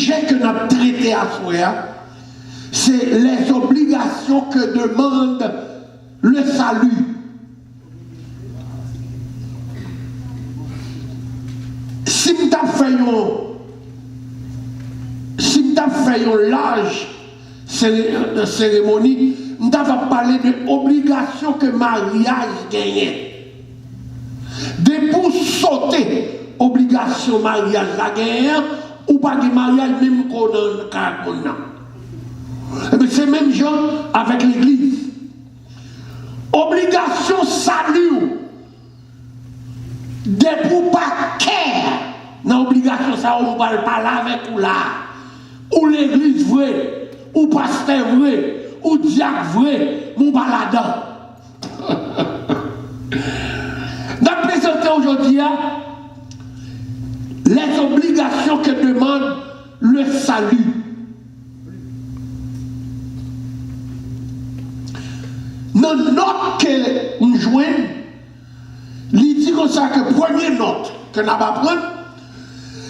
sujet que nous avons traité à soi, c'est les obligations que demande le salut. Si nous avons fait un large cérémonie, nous avons parlé de l'obligation que le mariage gagne. De pour sauter, obligation mariage la gagne, ou pas de mariage même qu'on a. Mais c'est même genre avec l'église. Obligation salut. De pour pas care. Dans l'obligation ça, on ne parle pas là avec ou là. Ou l'église vraie, ou pasteur vrai, ou diacre vrai, mon baladin. Nous présentons aujourd'hui les obligations que demande le salut. Dans la note que nous jouons, il dit comme ça que première note que nous allons prendre,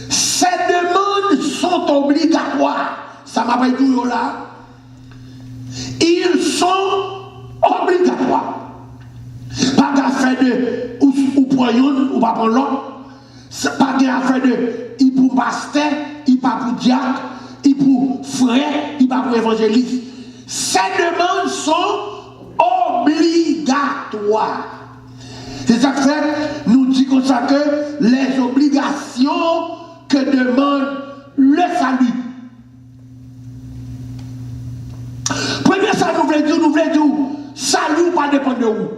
ces demandes sont obligatoires. Ça m'a pas dit là. Ils sont obligatoires. Pas d'affaire de ou poyon ou pas pour l'autre. Pas d'affaire de il pour pasteur, il pas pour diacre, il pour frère, il pas pour évangéliste. Ces demandes sont obligatoires. C'est ça que fait, nous dit comme ça que les obligations que demande le salut. Premier ça nous voulons dire, salut pas dépend de où.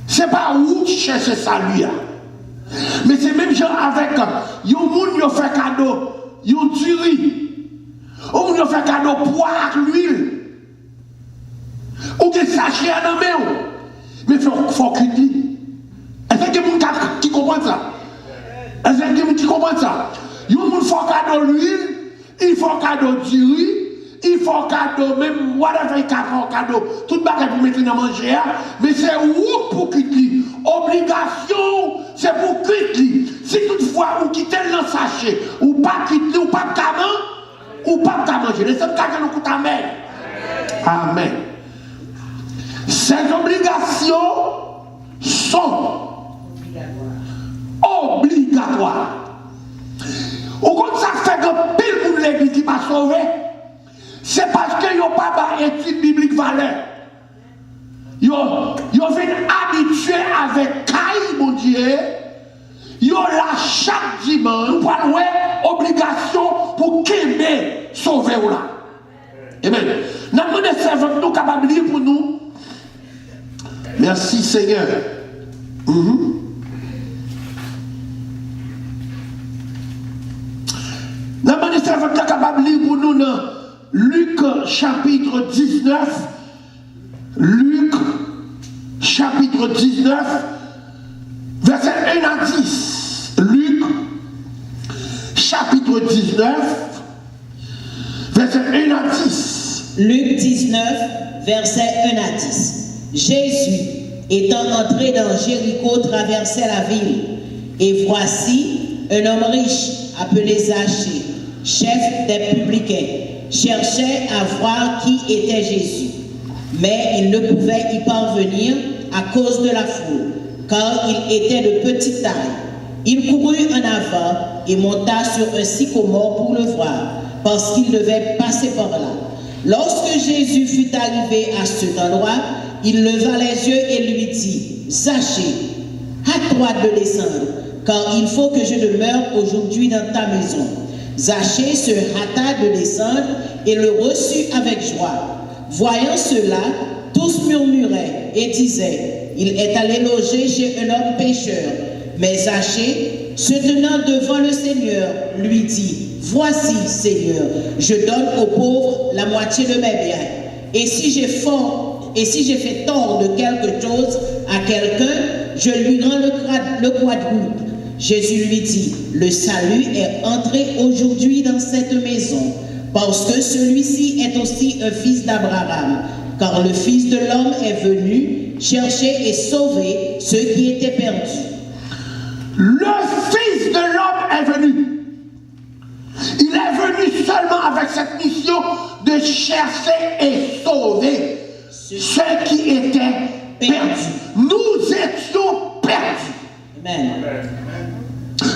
C'est pas où chercher salut. Mais c'est même genre avec yon moun yo fait cadeau, yon turi. Ou moun yo fait cadeau poire avec l'huile. Ou des sachets à la main. Mais il faut qu'il dise. Est-ce que vous qui comprend ça? Est-ce que vous qui comprend ça? Il faut cadeau l'huile, il faut cadeau du riz, il faut cadeau même, whatever il faut cadeau, tout le bagage pour mettre dans manger, mais c'est où pour quitter? Obligation, c'est pour quitter. Si toutefois vous quittez le sachet, ou pas quitter, ou pas manger, les seuls cas que nous coûtent amen. Amen. Ces obligations sont obligatoires. Ou quand ça fait que pile pour l'église qui va sauver, c'est parce qu'ils n'ont pas d'études bibliques valeur. Ils viennent habitués avec Caï, mon Dieu. Ils ont là chaque dimanche, pour louer obligation pour qu'il sauver ou là. Amen. Nous avons des servants nous capables de lire pour nous. Merci Seigneur. Nous avons des servants capables de lire pour nous dans Luc chapitre 19. Luc chapitre 19, verset 1 à 10. Luc chapitre 19, verset 1 à 10. Luc 19, verset 1 à 10. Jésus, étant entré dans Jéricho, traversait la ville. Et voici, un homme riche, appelé Zachée, chef des publicains, cherchait à voir qui était Jésus. Mais il ne pouvait y parvenir à cause de la foule, car il était de petite taille. Il courut en avant et monta sur un sycomore pour le voir, parce qu'il devait passer par là. Lorsque Jésus fut arrivé à cet endroit, il leva les yeux et lui dit, « Zachée, hâte-toi de descendre, car il faut que je demeure aujourd'hui dans ta maison. » Zachée se hâta de descendre et le reçut avec joie. Voyant cela, tous murmuraient et disaient, « Il est allé loger chez un homme pécheur. » Mais Zachée, se tenant devant le Seigneur, lui dit, « Voici, Seigneur, je donne aux pauvres la moitié de mes biens. Et si j'ai fait tort de quelque chose à quelqu'un, je lui rends le quadruple. » Jésus lui dit, « Le salut est entré aujourd'hui dans cette maison, parce que celui-ci est aussi un fils d'Abraham, car le Fils de l'homme est venu chercher et sauver ceux qui étaient perdus. » Le Fils de l'homme est venu. venir chercher et sauver ceux qui étaient perdus. Nous étions perdus. Amen.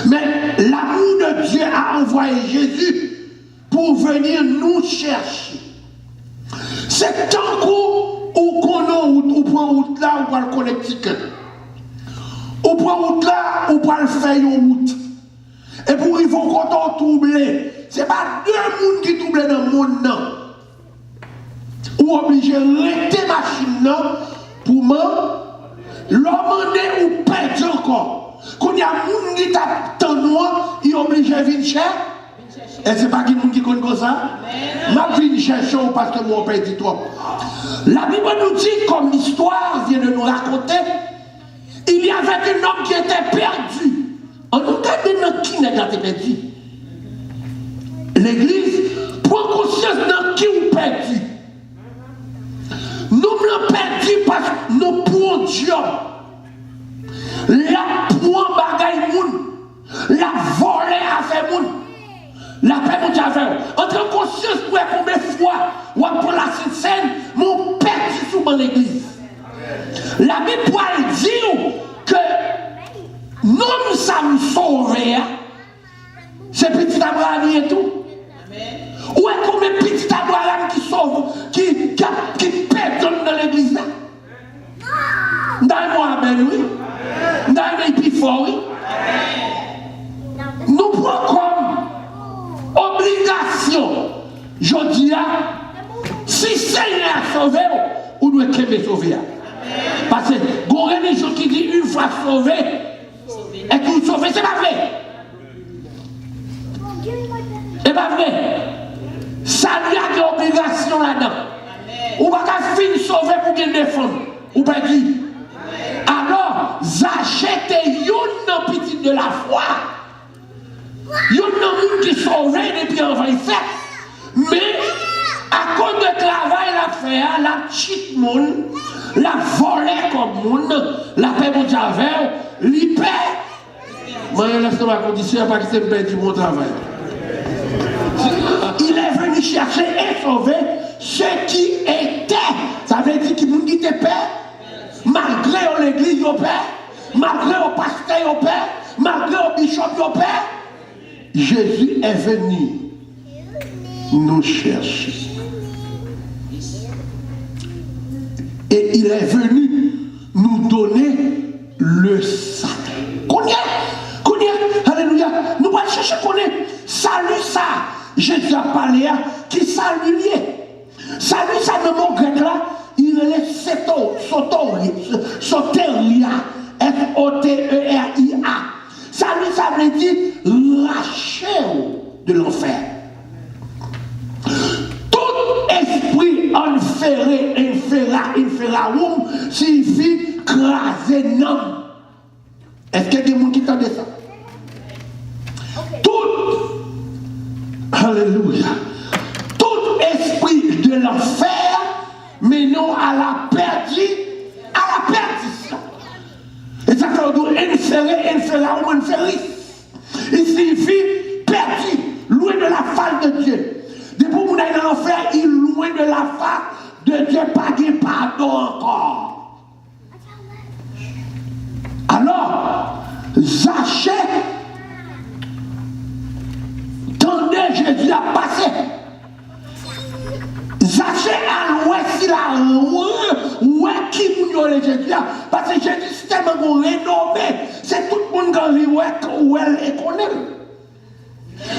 Mais l'amour de Dieu a envoyé Jésus pour venir nous chercher. C'est tant qu'on prend route là, on va le connecter. On prend route là, on va le faire une route. Et pour il faut qu'on t'en trouble. Ce n'est pas deux personnes qui troublent dans le monde. Non. Ou obligé de rester machine non, pour m'en demander ou perdre encore. Quand il y a des gens qui tapent noir, ils sont obligés de venir chercher. Et ce n'est pas quelqu'un qui connaît comme ça. Je viens chercher parce que moi, on perdu trop. La Bible nous dit, comme l'histoire vient de nous raconter, il y avait un homme qui était perdu. On nous regarde qui n'est pas perdu. L'église prend conscience de qui est perdu. Nous sommes perdus parce que nous prenons Dieu. La prend bagaille moun. La volée à faire moun. La paix mon Dieu avec. Entre conscience pour combien de fois ou pour la Sainte Seine, mon perdu souvent l'église. La Bible dit que nous sommes sauvés. C'est petit Abraham et tout. Ou est combien de petit Abraham qui sauve, qui perdonne dans l'église là? Dans Abel, oui. Dans Épiphore, oui. Nous prenons comme obligation, je dis, si Seigneur a sauvé, on doit qu'aimer sauver. Parce que, il y a des gens qui disent une fois sauvé, et tout sauvé, c'est pas vrai. C'est pas vrai. Ça y a des obligations là-dedans. Ou pas qu'à finir sauvé pour bien défendre. Ou pas dit. Alors, achetez une petite de la foi. Il y a des gens qui sont sauvés depuis envahi fait. Mais, à cause de travail, la fait, la petite monde, la volée comme monde, la paix mon Dieu avec, l'hyper. Moi, je laisse ma condition, parce que c'est perdu mon travail. Il est venu chercher et sauver ceux qui étaient. Ça veut dire qu'ils nous étaient pères, malgré l'église, au père, malgré au pasteur, au père, malgré au bishop, au père. Jésus est venu nous chercher. Et il est venu nous donner le salut. Alléluia. Nous allons chercher qu'on est. Salut ça. Jésus a parlé qui salue lié. Salut ça de mon grec là. Il est soteria. F-O-T-E-R-I-A. Salut ça veut dire lâcher de l'enfer. Tout esprit enferré, inferarum, signifie craser non. Est-ce qu'il y a des gens qui entendent ça? Tout, alléluia, tout esprit de l'enfer menant à la perdition. Et ça veut dire il signifie perdu, loin de la face de Dieu. Depuis que vous êtes dans l'enfer, il est loin de la face de Dieu, pas de pardon encore. Alors, Zachée, tendez Jésus a passé. Zachée a l'ouest, il a l'ouest qui mouille Jésus. Parce que Jésus, c'est tellement renommé. C'est tout le monde qui vit où elle est connue.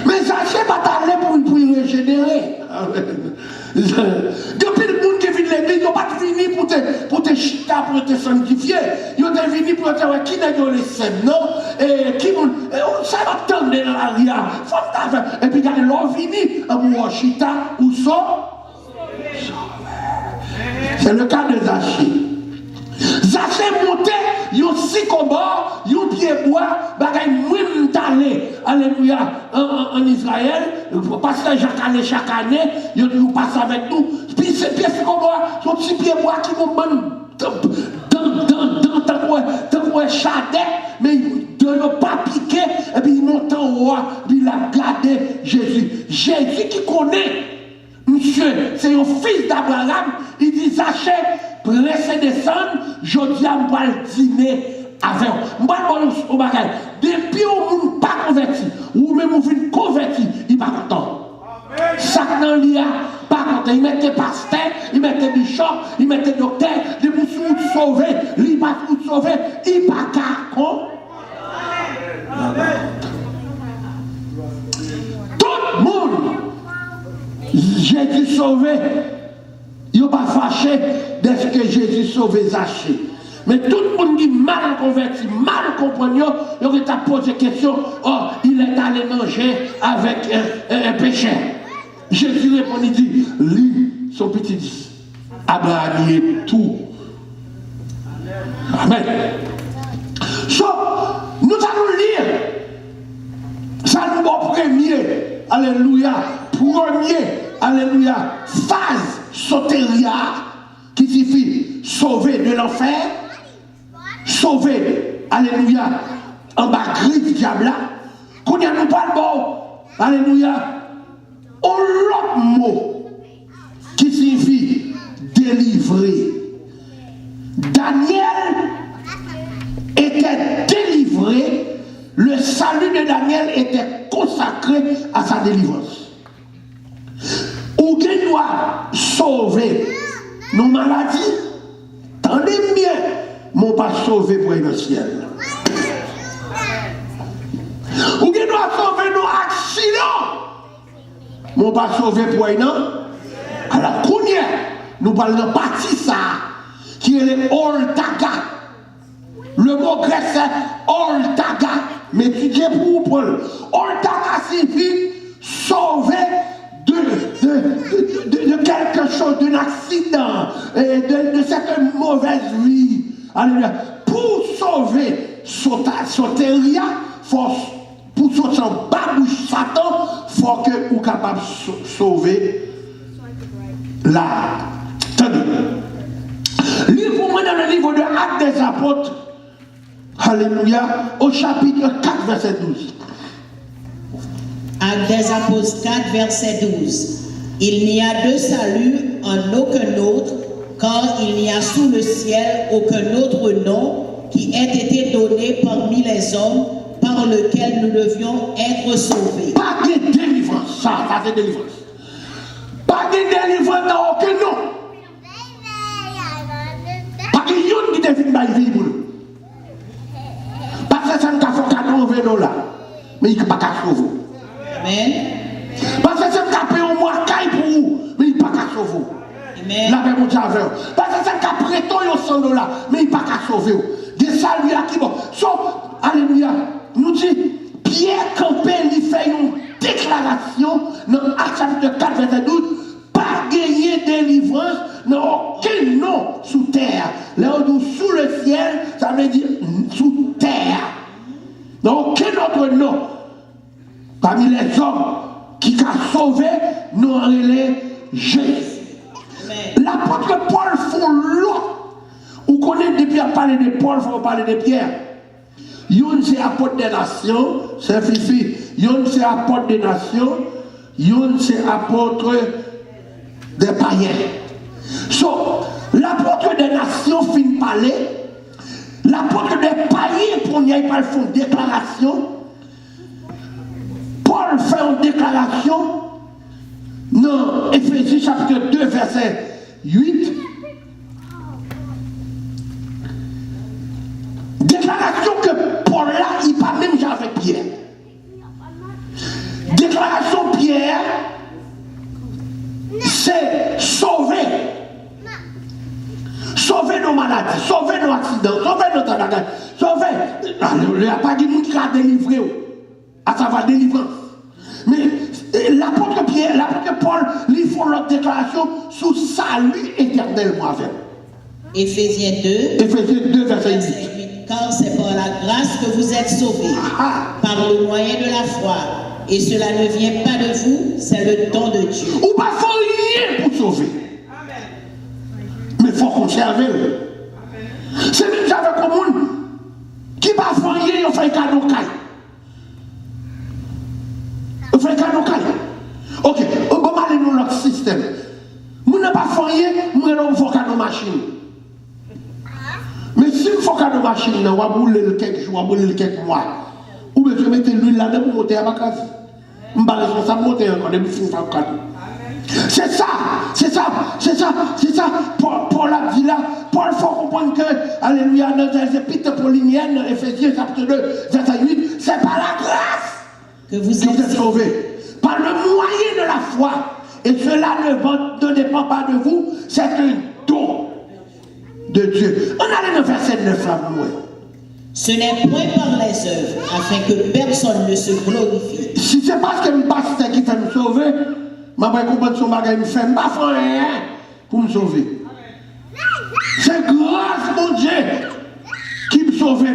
Mais Zachée va t'aller pour régénérer. Depuis le monde qui vit de l'église, ils n'ont pas fini pour te chita, pour te sanctifier. Ils ont fini pour te dire qui n'est pas les sèmes, non? Et qui ça va tendre dans la ria. Et puis, quand ils ont fini, pour chita, ou ça? C'est le cas de Zachée. Zachée montait, il y a 6 combats, il y a pied bois, bagaille mouim talé, alléluia, en Israël, le pasteur Jacques allait chaque année, il passe avec nous, puis ces pieds combats, son petit pied bois qui nous mène dans un chadet, mais de ne pas piquer, et puis il monte en haut, puis il a gardé Jésus. Jésus qui connaît, monsieur, c'est un fils d'Abraham, il dit Zaché, pressez descendre, je dis à moi le dîner avec vous. Moi, au bagage, depuis où vous pas converti, ou même vous venez converti, il n'est pas content. Satan lui a pas content. Il mettait pasteur, il mettait bishop, il mettait docteur, des moussous sauvés, il pas tout sauvé, il pas con. Tout le monde, Jésus sauvé, il n'a pas fâché dès que Jésus sauvé Zaché. Mais tout le monde dit mal converti, mal compris, il t'a posé question, oh, il est allé manger avec un pécheur. Jésus répond, il dit, lui, son petit dit, Abraham est tout. Amen. So, nous allons lire, ça nous va premier, alléluia, alléluia, phase sotéria, qui signifie sauver de l'enfer, sauver, alléluia, en bas griffe diable, qu'on y a nous pas bon, alléluia, un autre mot qui signifie délivrer. Daniel était délivré, le salut de Daniel était consacré à sa délivrance. Ou qu'il doit sauver nos maladies, tendez bien, mon pas sauvé pour le ciel. Ou qu'il doit sauver nos accidents, mon pas sauvé pour un an. Alors, combien nous parlons de partie ça, qui est le Oltaga. Le mot grec c'est Oltaga. Mais étudiez pour Paul. Oltaga signifie sauver de quelque chose, d'un accident, de cette mauvaise vie. Alléluia. Pour sauver Sotéria, pour sauver son babouche Satan, il faut que vous soyez capable de sauver la. Tenez. Lisez pour moi dans le livre de Actes des Apôtres. Alléluia. Au chapitre 4, verset 12. Actes des Apôtres 4, verset 12. Il n'y a de salut en aucun autre, car il n'y a sous le ciel aucun autre nom qui ait été donné parmi les hommes par lequel nous devions être sauvés. Pas de délivrance, ça c'est délivrance. Pas de délivrance dans aucun nom. Pas de yon qui devine dans la vie pour nous. Parce que ça ne fait qu'à trouver nous là, mais il n'y a pas qu'à sauver. Amen. Parce que ça ne fait qu'à mois caille pour vous, mais il n'y a pas qu'à sauver. Amen. La paix mon Dieu avec vous. Parce que ça ne fait qu'à prêter 100 $, mais il n'y a pas qu'à sauver. Des saluts à qui bon. So, alléluia. Nous dit, Pierre Campé, il fait une déclaration dans Actes chapitre 4, verset 12, pas gagner délivrance dans aucun nom sous terre. Là où sous le ciel, ça veut dire sous terre. Dans aucun autre nom. Parmi les hommes qui ont sauvé, nous en relais Jésus. L'apôtre Paul font l'autre. Vous connaissez depuis à parler de Paul, il faut parler de Pierre. Yon c'est apôtre des nations, c'est Fifi. Yon c'est apôtre des nations, yon c'est apôtre des païens. So, l'apôtre des nations finit parler, l'apôtre des païens pour y aller faire une déclaration. Paul fait une déclaration dans Éphésiens chapitre 2, verset 8. Déclaration que Paul là, il parle même avec Pierre. Déclaration Pierre, c'est sauver. Sauver nos maladies, sauver nos accidents, sauver notre bagage, sauver. Il n'y a pas de monde qui a délivré, à savoir délivrance. Mais l'apôtre Pierre, l'apôtre Paul, ils font leur déclaration sous salut éternellement avec. Éphésiens 2, Éphésiens 2, verset 8. Car c'est par la grâce que vous êtes sauvés, par le moyen de la foi. Et cela ne vient pas de vous, c'est le don de Dieu. Ou pas faut rien pour sauver. Mais il faut conserver. C'est même avec le monde qui va faire rien, il fait un cadeau caille. Il fait un cadeau caille. Ok, on va aller dans notre système. machine. Mais si vous faites cadeau machine, vous allez brûler le quelques jours, vous allez brûler quelques mois. Ou bien vous mettez l'huile là-dedans pour monter à ma case. Je ne suis pas responsable de monter encore, depuis que vous faites cadeau. C'est ça. Paul a dit là, Paul faut comprendre que, alléluia, dans l'épître paulinienne, Éphésiens chapitre 2, verset 8, c'est par la grâce que vous êtes sauvés. Par le moyen de la foi. Et cela ne dépend pas de vous, c'est un don de Dieu. On allait dans le verset 9 là, vous. Ce n'est point par les œuvres, afin que personne ne se glorifie. Si c'est parce que le pasteur qui fait me sauver, je vais comprendre son bagage, je ne fais pas rien pour me sauver. C'est grâce, mon Dieu, qui me sauve.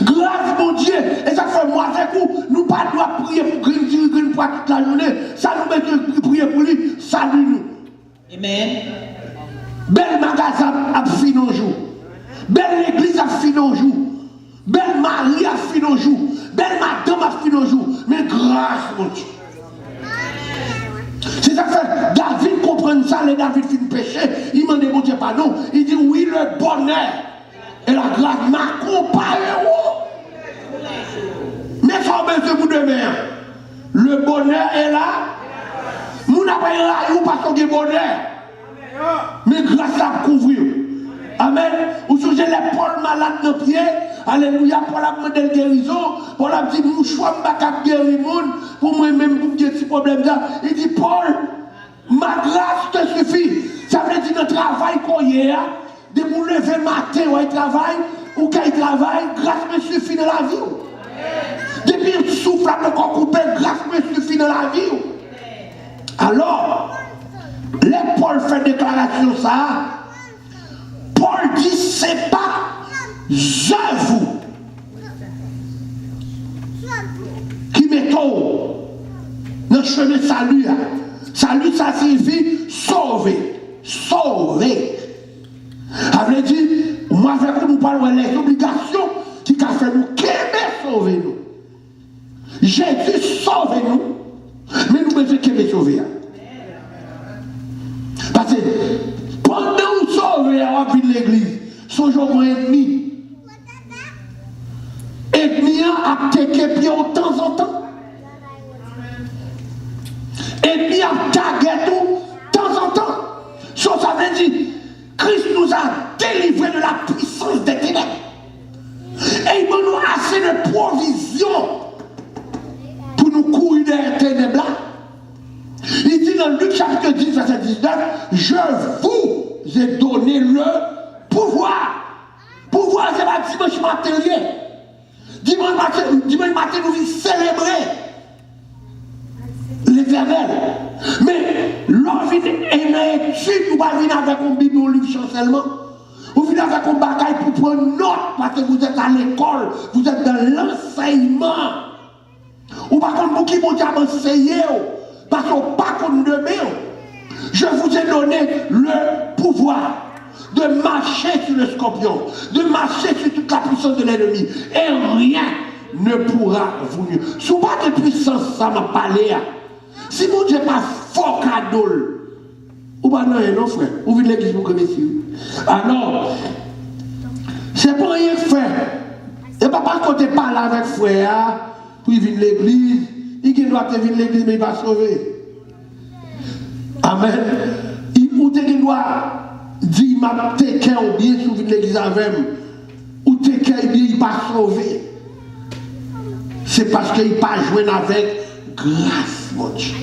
Grâce, mon Dieu. Et ça fait moi avec vous, nous ne pas prier pour Green pour toute la journée. Ça nous met prier pour lui, salut nous. Amen. Belle magasin a fini nos jours. Belle église a fini nos jours. Belle Marie a fini nos jours. Belle madame a fini nos jours. Mais grâce, mon Dieu. C'est ça que fait David comprend ça, les David finit péché. Il m'a dit, mon Dieu, pardon. Il dit, oui, le bonheur et la grâce m'accompagneront. Mais ça besoin de vous demain. Le bonheur est là. Nous n'avons pas parce qu'il y a bonheur. Mais grâce à couvrir. Amen. Vous souvenez les Paul malades dans le pied. Alléluia. Paul a demandé la guérison. Paul a dit, nous choisissons pas guérir le monde. Pour moi-même, pour dire ce problème là. Il dit, Paul, ma grâce te suffit. Ça veut dire le travail qu'on y a. De vous lever matin, ou il travaille, ou qu'il travaille, grâce me suffit dans la vie. Depuis le souffle, le corps coupé, grâce me suffit dans la vie. Alors, les Paul fait déclaration ça. Paul dit, c'est pas œuvre qui mettons dans le chemin de salut. Salut, ça signifie sauver. Sauver. Ça veut dire, moi, avec nous parlons des obligations qui ont fait nous qu'aimer sauver nous. Jésus sauve nous, mais nous devons qu'aimer sauver. Parce que pendant que nous sauvons à l'église, son jour ennemi. Ennemi a attaqué pied de temps en temps. Ennemi a tagué tout de temps en temps. Ça veut dire, Christ nous a délivrés de la puissance des ténèbres. Et il nous a assez de provision pour nous courir des ténèbres là. Il dit dans Luc chapitre 10, verset 19, je vous ai donné le pouvoir. Pouvoir, c'est la dimanche matin. Dimanche matin, nous venons célébrer l'Éternel. Mais l'on vient une étude, nous ne venons avec un Bible ou un livre chancellement. Vous venez avec un bagage pour prendre note parce que vous êtes à l'école, vous êtes dans l'enseignement. Ou par contre, vous qui vont enseigner, parce qu'on n'a pas qu'on demain. Je vous ai donné le pouvoir de marcher sur le scorpion, de marcher sur toute la puissance de l'ennemi. Et rien ne pourra vous nuire. Si vous n'avez pas de puissance, ça m'a parlé. Si vous n'avez pas fort cadeau, ou pas non, frère. Vous venez de l'église pour connaître. Alors, c'est pour rien faire. Et pas parce qu'on te parle avec frère, pour il vient de l'église, il doit venir de l'église, mais il va sauver. Amen. Ou tu dois dire, m'a t'es ou bien si vous venez de l'église avec moi, ou t'es bien, il va sauver. C'est parce qu'il n'a pas joué avec grâce, mon Dieu.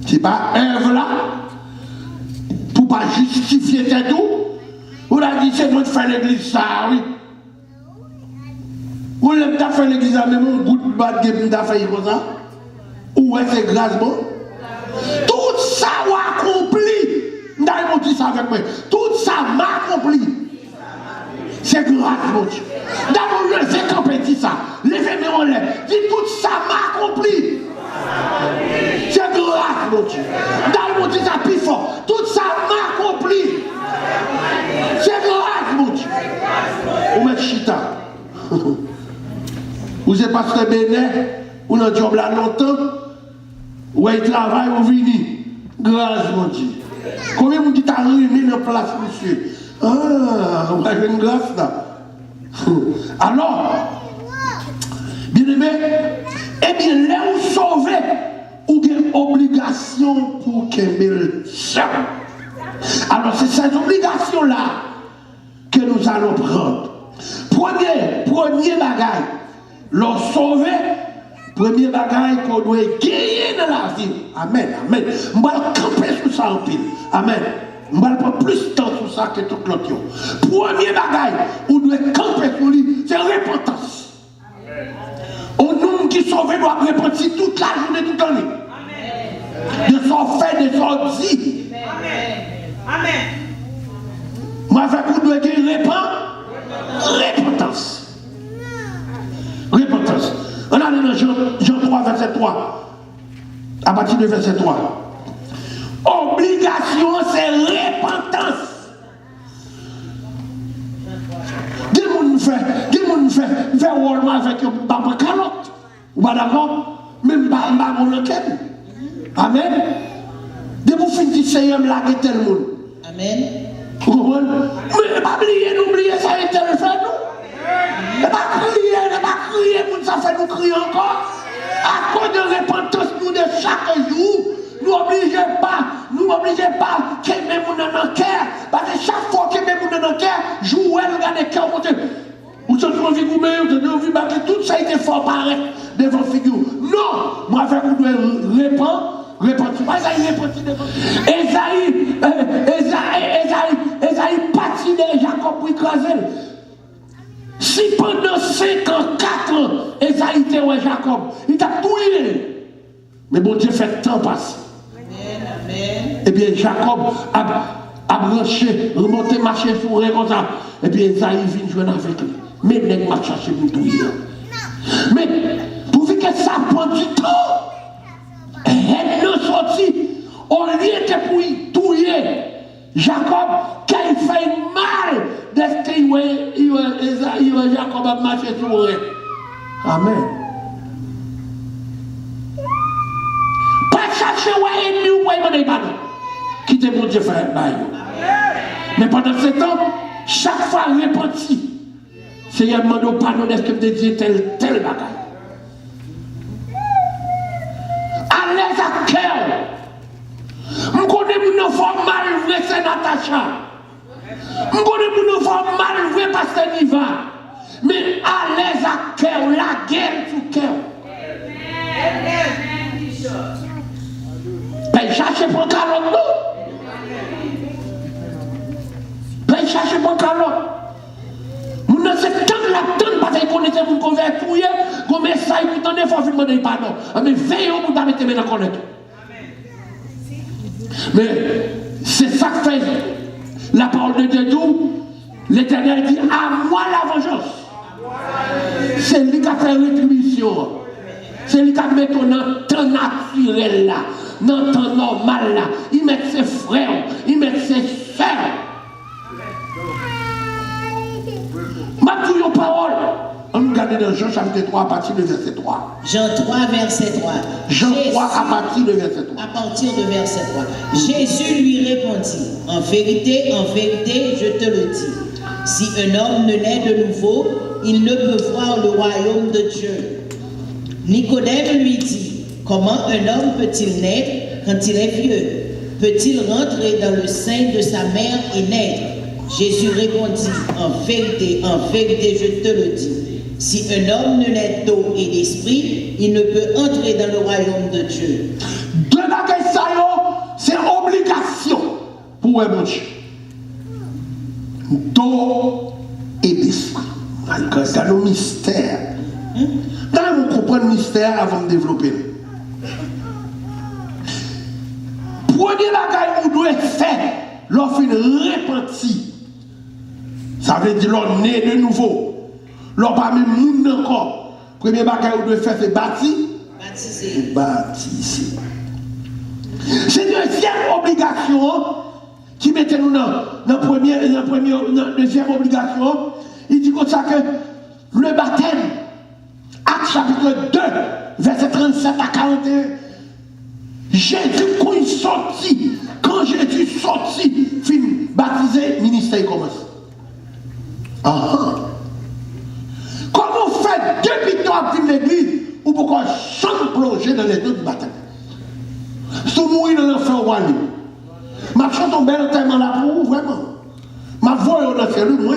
C'est pas œuvre là, pour pas justifier tes tout. Vous l'avez dit, c'est moi de faire l'église, ça, oui. Vous l'avez fait l'église, même un bout de bas de game, fait comme ça. Ou est-ce que c'est grâce, bon? Tout ça m'a accompli. D'ailleurs, dit ça avec moi. Tout ça m'a accompli. C'est grâce, mon Dieu. D'abord, le fait qu'on dit ça. Levez-moi en l'air. Dis tout ça m'a accompli. C'est grâce, mon Dieu. D'ailleurs, dit ça plus fort. Tout ça m'a accompli. C'est grâce, mon Dieu. Vous mettez chita. Vous êtes pasteur Bénin, vous n'avez job là longtemps, où il travaille, vous venez. Grâce, mon Dieu. Combien de gens qui t'a remis dans la place, monsieur? Ah, on va jouer une grâce là. Alors, bien aimé, eh bien, là où sauver, ou bien obligation pour qu'elle le seul. Alors, c'est cette obligation-là que nous allons prendre. Premier bagaille, l'on sauver, premier bagaille qu'on doit gagner dans la vie. Amen, amen. Je vais camper sur ça en pile. Amen. Je ne vais pas plus de temps sur ça que tout l'autre. Premier bagaille, on doit camper sur lui, c'est repentance. Un homme qui sauve doit repentir toute la journée, toute l'année. De son fait, de son dit. Amen. Amen. Moi, avec vous, doit gagner repentance. Repentance. On a dans Jean 3, verset 3. À partir de verset 3. Obligation, c'est repentance. Des gens fait roulement avec un papa calotte. Ou pas d'accord? Même pas mon enquête. Amen. Des gens finissent de Seigneur blaguer tel monde. Amen. Vous comprenez? Mais pas oublier ça et tel fait nous. Ne pas crier, ça fait nous crier encore. À cause de repentance, nous de chaque jour, nous n'obligeons pas que même nous dans le cœur. Parce que chaque fois que même nous dans le cœur, jouer, regardez le cœur monter. Vous avez envie de vous mettre, vous avez envie de battre, tout ça a été fort pareil devant la figure. Non, moi, avec vous devez répondre. Esaïe repentit devant. Esaïe partit de Jacob pour écraser. Si pendant 5 ans, 4 ans, Esaïe était ouais Jacob, il t'a touillé. Mais bon Dieu fait temps passer. Amen. Et bien Jacob a branché, remonté, marché sur rien comme ça. Et puis Esaïe vient jouer avec lui. Mais il m'a cherché pour touiller. Mais pour que ça prend du temps, elle ne sortit, au lieu que pour y touiller Jacob, qu'il fait mal d'être que Jacob a marché sur rien. Amen. Pas chercher où est ennemi ou où est pardon. Quittez mon Dieu faire bail. Mais pendant ce temps, chaque fois repenti, Seigneur demande pardon d'est-ce que vous dites tel bagaille. À l'aise à cœur. Je connais mon enfant mal vrai, c'est Natacha. Je connais mon enfant mal vrai, Pasteur Niva. Mais à l'aise à cœur, la guerre sous cœur. Ben, cherchez pour calotte, non? Ben, cherchez pour calotte. Nous ne sommes pas la tonne parce qu'on était pour convertir, comme ça, il faut faut demander pardon. Mais veillez au bout de mettre dans connaître. Mais c'est ça que fait la parole de Dieu. L'Éternel dit à moi la vengeance. C'est lui qui a fait rétribution. C'est lui qui a mis dans le temps naturel là, dans le temps normal là. Il met ses frères, il met ses sœurs. Ma toute parole. On nous regarde dans Jean chapitre 3 à partir de verset 3. Jean 3, verset 3. Jean 3 à partir de verset 3. À partir de verset 3. Jésus lui répondit, en vérité, je te le dis. Si un homme ne naît de nouveau, il ne peut voir le royaume de Dieu. Nicodème lui dit, comment un homme peut-il naître quand il est vieux? Peut-il rentrer dans le sein de sa mère et naître? Jésus répondit, en vérité, je te le dis. Si un homme ne naît d'eau et d'esprit, il ne peut entrer dans le royaume de Dieu. Deux bagages ça c'est obligation pour un Dieu. D'eau et d'esprit. C'est le mystère. Quand vous comprenez le mystère avant de développer. Premier bagage que vous devez faire, lorsque vous repentir. Ça veut dire l'on est de nouveau. L'on pas même monde encore. Premier bagage que vous devez faire, c'est bâtir. Baptiser. C'est une deuxième obligation qui mettait nous dans la deuxième obligation. Il dit comme ça que le baptême, Acte chapitre 2, verset 37 à 41, Jésus, quand il sortit Quand Jésus sorti, fin baptisé, ministère commence. Comment faire depuis toi de l'église ou pourquoi chaque plonger dans les deux du baptême? Si vous mourrez dans l'enfer ou aller, ma chante tombe tellement là pour vous, vraiment. Ma voix est dans le moins.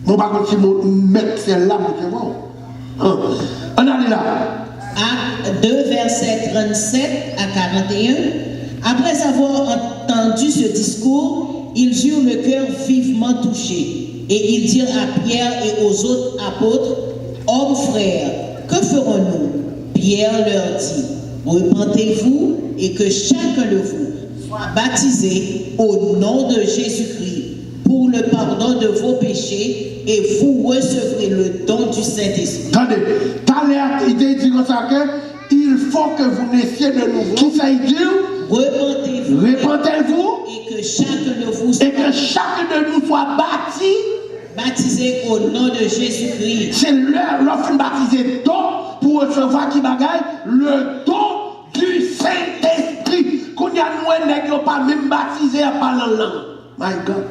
Mon par contre, si je mets celle-là, vous voir. On allait là. Acte 2, versets 37 à 41. Après avoir entendu ce discours, ils eurent le cœur vivement touché. Et ils dirent à Pierre et aux autres apôtres, hommes frères, que ferons-nous? Pierre leur dit, repentez-vous et que chacun de vous soit baptisé au nom de Jésus-Christ pour le pardon de vos péchés et vous recevrez le don du Saint-Esprit. Attendez, il dit comme ça que il faut que vous naissiez de nouveau. Qui ça dit? Repentez-vous. Repentez-vous. Et que chacun de vous soit baptisé au nom de Jésus-Christ. C'est l'offre baptisé don pour recevoir qui bagaille le don du Saint-Esprit. Qu'on y a nous n'est pas même baptisé à parler en langue. My God.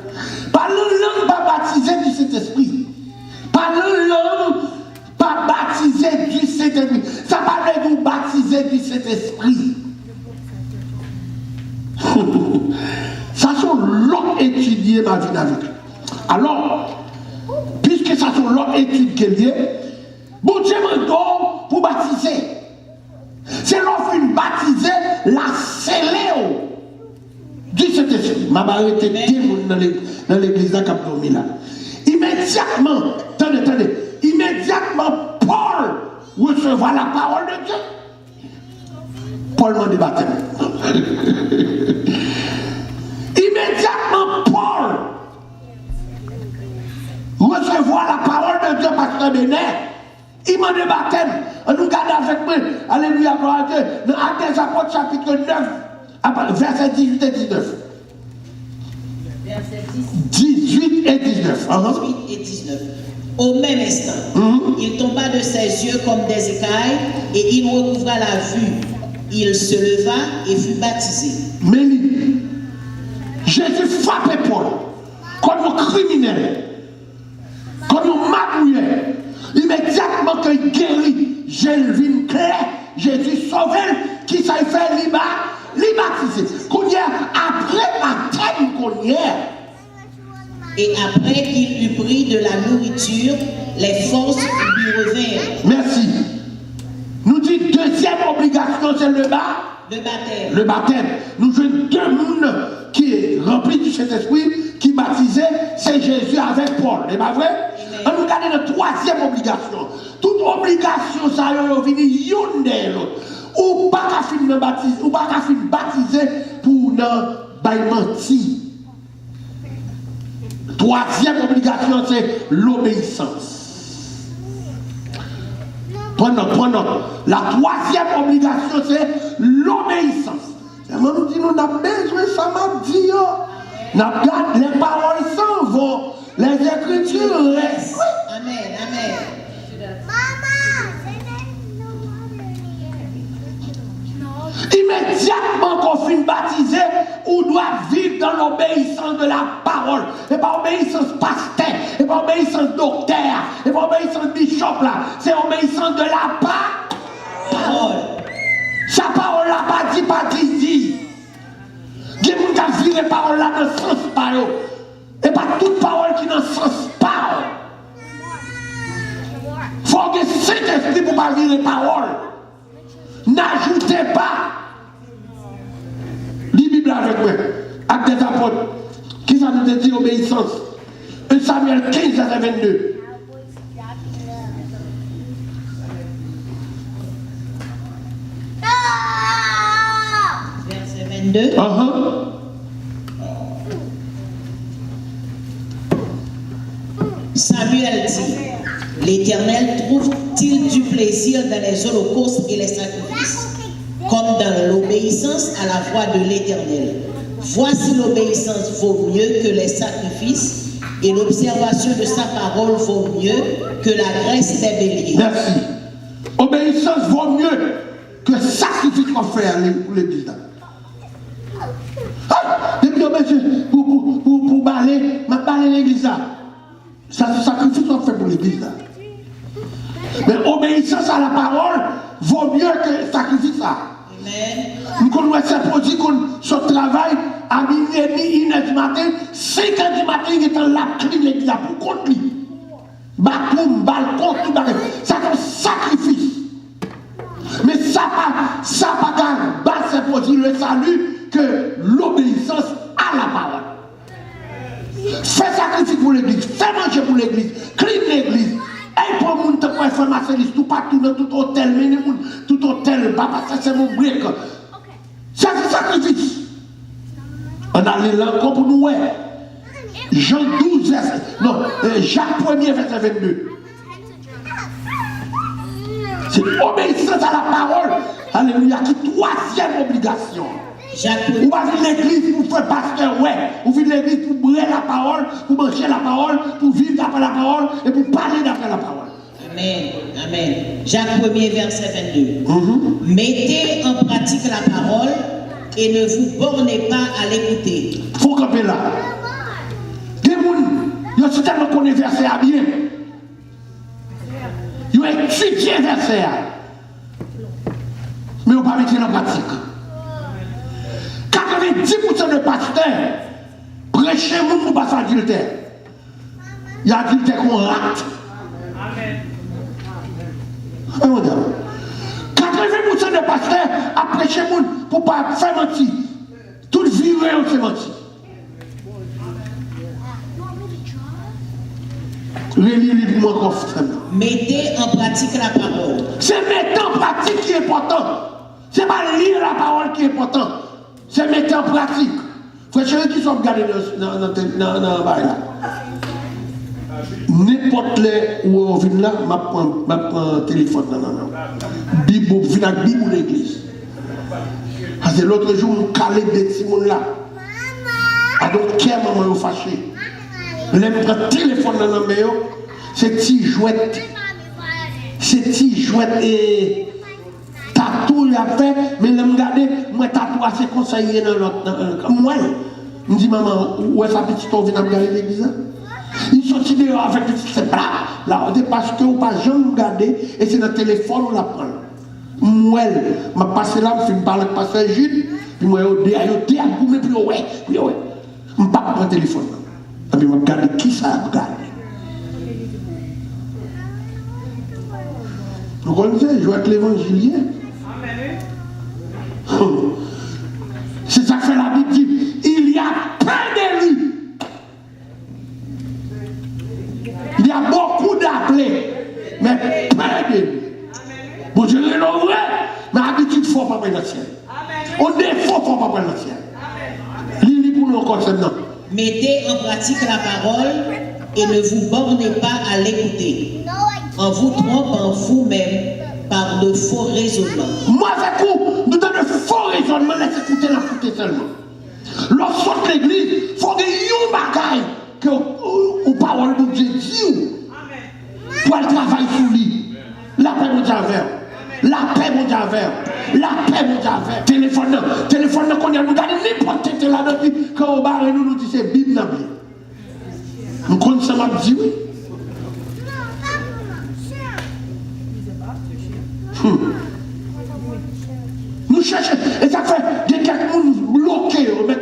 Parler en langue pas baptisé du Saint-Esprit. Parler en langue pas baptisé du Saint-Esprit. Ça parle de vous baptiser du Saint-Esprit. Ça sont l'autre étudier ma vie avec. Alors, puisque ça sont l'autre étude qui est liée, bon Dieu m'a donné pour baptiser. C'est l'offre une baptiser, la sceller du Saint-Esprit. Ma barre était dans l'église de Cap-Dormi là. Immédiatement, attendez, immédiatement, Paul recevra la parole de Dieu. Paul m'a débattu. Immédiatement, Paul recevoir la parole de Dieu parce que Bénin, il m'a débattu. On nous garde avec moi. Alléluia, gloire à Dieu. Dans Actes des Apôtres, chapitre 9, verset 18 et 19. Verset 18 et 19. 18 et 19. Au même instant, il tomba de ses yeux comme des écailles et il recouvra la vue. Il se leva et fut baptisé. Mais Jésus frappé Paul comme un criminel, comme un magouillet. Immédiatement qu'il guérit, Jésus clair, Jésus sauvé, qui s'est fait baptiser. Qu'on y a après la thème qu'on y a. Et après qu'il eut pris de la nourriture, les forces lui revinrent. Merci. Nous dit deuxième obligation, c'est le baptême. Le baptême. Nous jouons deux mondes qui est rempli du Saint-Esprit, qui baptisait, c'est Jésus avec Paul. C'est pas vrai? On nous regarde la troisième obligation. Toute obligation, ça y est venu une de l'autre. Ou pas qu'à finir baptiser, ou pas qu'à finir baptiser pour ne mentir. Troisième obligation, c'est l'obéissance. Prends note. La troisième obligation, c'est l'obéissance. C'est moi qui dis, nous avons besoin, ça m'a dit. Les paroles s'en vont, les écritures restent. Amen. Immédiatement qu'on finit baptisé, on doit vivre dans l'obéissance de la parole. Et pas obéissance pasteur, et pas obéissance docteur, et pas obéissance bishop là. C'est obéissance de la parole. Sa parole là, pas dit. Il y a des gens qui ont vu les paroles là dans le sens par eux. Et pas toute parole qui dans le sens par eux. Il faut que Saint-Esprit pour pas vivre les paroles. N'ajoutez pas. Lis Bible avec moi. Actes des Apôtres. Qui ça nous dit obéissance? 1 Samuel 15 à 22. Verset 22. Samuel dit, l'Éternel trouve-t-il du plaisir dans les holocaustes et les sacrifices, comme dans l'obéissance à la voix de l'Éternel? Voici l'obéissance vaut mieux que les sacrifices, et l'observation de sa parole vaut mieux que la graisse des béliers. Merci. Obéissance vaut mieux que sacrifice qu'on fait pour l'église. parler de l'église là. Ça, c'est sacrifice qu'on fait pour l'église là. Mais obéissance à la parole vaut mieux que sacrifice là. Amen. Nous connaissons ces produits qu'on travail à minuit et demi, 1h du matin, 5h du matin, il est en la clé de l'église pour contre lui. Bakoum, balcon, tout bagage. Ça c'est un sacrifice. Mais ça pas bas c'est produit le salut que l'obéissance à la parole. Fais sacrifice pour l'église, fais manger pour l'église, clean l'église. Et pour le monde qui faire marchandise, tout partout dans tout hôtel, tout hôtel, c'est mon brique. Ça c'est sacrifice. On a les langues pour nous. Jean 12, verset. Non, Jacques 1er, verset 22. C'est l'obéissance à la parole. Alléluia, qui est troisième obligation. Vous va venir l'église pour faire pasteur, ouais. Vous venez l'église pour brûler la parole, pour manger la parole, pour vivre d'après la parole et pour parler d'après la parole. Amen. Amen. Jacques 1er, verset 22. Mettez en pratique la parole et ne vous bornez pas à l'écouter. Il faut camper là. Des gens, ils sont tellement connaissent verset à bien. Ils ont étudié verset. Mais ils n'ont pas mis en pratique. 90% de pasteurs prêchent le monde pour passer adultère. Il y a adultère qu'on rate. Amen. 80% de pasteurs a prêché le monde pour ne pas faire mentir. Tout vivre on fait mentir. Mettez en pratique la parole. C'est mettre en pratique qui est important. C'est pas lire la parole qui est important. C'est mettre en pratique. Frère chéri qui sont regardés dans le bail là. N'importe les où on vient là, je prends un téléphone. Non. Bible, vient avec Bible ou l'église. Parce que l'autre jour, on calait des petits monde là. Donc, quel moment vous fâché? Je prends le téléphone dans la main, c'est petit jouet. C'est petit jouet et. Tatou il a fait, mais je me regarde, moi tatou assez conseillé dans l'autre. Moi, je me dis, maman, où est sa petite on vient de regarder l'église? Ils sont dehors avec des petits bras. Là, parce que vous pas jamais regarder, et c'est dans le téléphone on la prend. Moi, je passe là, je me parle avec le pasteur Jude, puis moi, je dis, puis ouais. Je ne pas prendre le téléphone. Et puis je regarde qui ça a regardé. Vous connaissez, je vois avec l'évangilien. C'est ça que fait la Bible dit. Il y a peu d'élus. Il y a beaucoup d'appelés. Mais peu d'élus. Bon, je l'ai vrai, mais habitude, il faut pas prendre le ciel. On défaut, il ne faut pas prendre le ciel. Lili pour nous encore maintenant. Mettez en pratique la parole et ne vous bornez pas à l'écouter, en vous trompant vous-même par de faux raisonnements. Moi, avec vous, nous avons de faux raisonnements, laissez écouter l'écouter seulement. Lorsqu'on est l'église, il faut que vous bagaille que vous parole de Dieu dit pour le travail sur lui. La paix mondiale vers. La paix mondiale vers. La paix mondiale vers. Téléphone, qu'on y a nous gardé n'importe quel là depuis quand on barre nous dit c'est Bible dans Bible. Nous connaissons ma dit oui. Nous cherchons, et ça fait, il y a quelqu'un bloqué, on met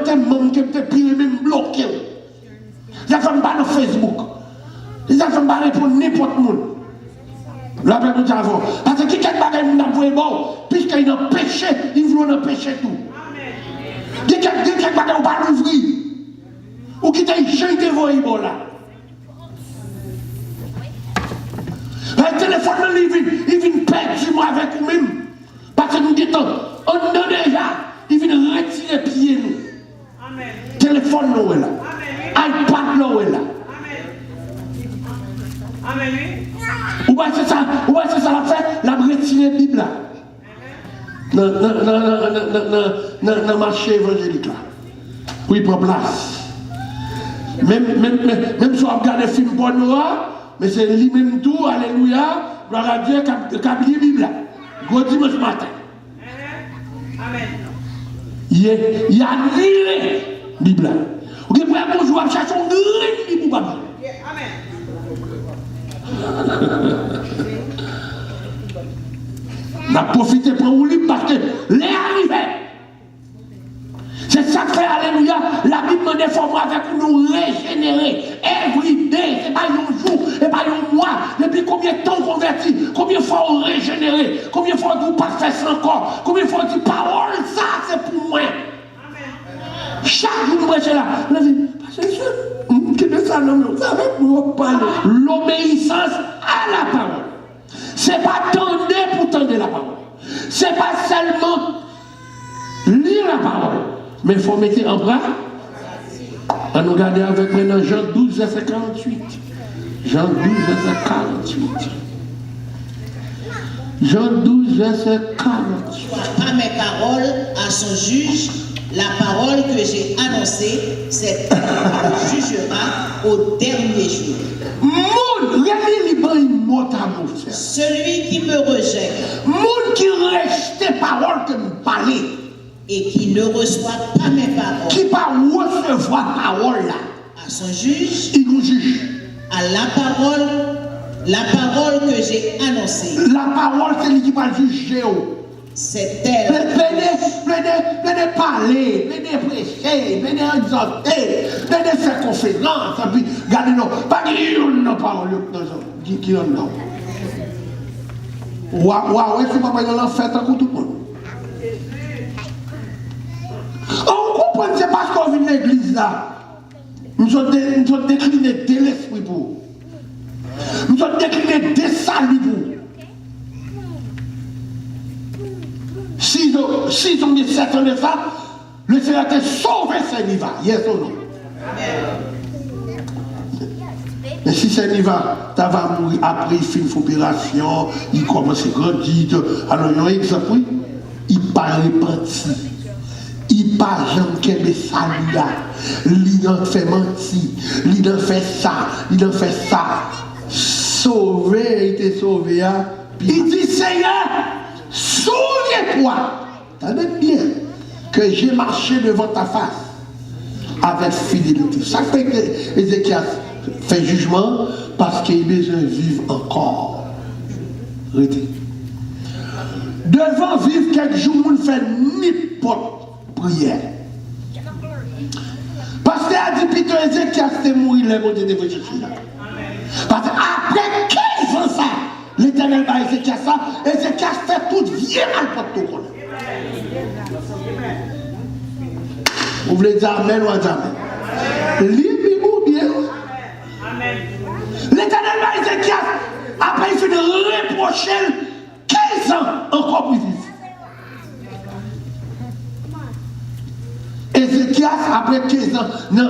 un membre qui est pire, même bloqué. Ça fait pas dans Facebook. Ça fait pas pour n'importe qui. La paix nous avons. Parce que quelqu'un qui n'a pas bon, puisqu'il y a un péché, il veut un péché tout. Quelqu'un qui n'a pas l'ouvrir. Ou qui t'a chanté vos bon là. Le téléphone, il vient perdre moi avec vous-même. Parce que nous disons, on a déjà, il vient retirer les pieds nous. Téléphone nous est là. iPad nous est là. Amen. Ou bien c'est ça la fait, la retirer la Bible là. Dans le marché évangélique là. Pour y prendre place. Même si on regarde des films porno, mais c'est lui-même tout, alléluia, gloire à Dieu, qui a bien la Bible là. Gros dimanche matin. Amen. Il y a annulé la Bible là. Ou que pour bonjour à chercher un green pour papa. Amen. On a profité pour vous parce que les arrivés. C'est ça que fait, alléluia, la Bible demande des fois avec nous régénérer. Every day, c'est pas un jour, c'est pas un mois. Depuis combien de temps on convertit, combien de fois on régénéré, combien de fois on pas fait ça encore, combien de fois on dit parole, ça c'est pour moi. Amen. Chaque jour, nous prêchons là. On a dit, c'est sûr, que ça, non, vous savez, pour parler. L'obéissance à la parole. C'est pas tendre pour tendre la parole. C'est pas seulement lire la parole. Mais il faut mettre en pratique. On nous regarder avec maintenant Jean 12, verset 48. Jean 12, verset 48. Jean 12, verset 48. Pas mes paroles à son juge, la parole que j'ai annoncée, c'est qu'il jugera au dernier jour. Celui qui me rejette, monde qui reste parole que me parler et qui ne reçoit pas mes paroles, qui pas recevoir parole là, à son juge, il nous juge. À la parole que j'ai annoncée. La parole c'est lui qui va juger. C'est elle. Venez parler, venez prêcher, venez exhorter, venez faire conférence, et puis regardez-nous, pas qu'il n'y a pas qui en a. Waouh, c'est pas dans l'enfer tant que tout le monde. On comprend, c'est parce qu'on vient de l'église là. Nous sommes déclinés de l'esprit pour. Nous sommes déclinés de salut pour. Si on est certain de ça, le Seigneur t'a sauvé, c'est Niva. Yes ou non? Mais si c'est Niva, tu vas mourir après, il fait une opération, il commence à grandir. Alors, il y a un exemple, oui. Il part repenti. Il part jamais qu'elle salut là. Il en fait mentir. Il en fait ça. Il en fait ça. Sauvé, il était sauvé. Hein? Il dit, Seigneur, souviens-toi, t'as bien que j'ai marché devant ta face avec fidélité. Ça fait que Ézéchias fait jugement parce qu'il a besoin de vivre encore. Devant vivre quelques jours, on ne fait n'importe prière. Parce que a dit Peter Ézéchias c'est mourir les mots de chercher là. Parce qu'après 15 ans ça, l'Éternel va Ézéchias ça, Ézéchias fait tout bien mal pour tout le monde. Vous voulez dire Amen ou Amen? Libérez-vous bien. L'Éternel va Ézéchias, après il fait de reprocher 15 ans encore plus vite. Ézéchias, après 15 ans, non,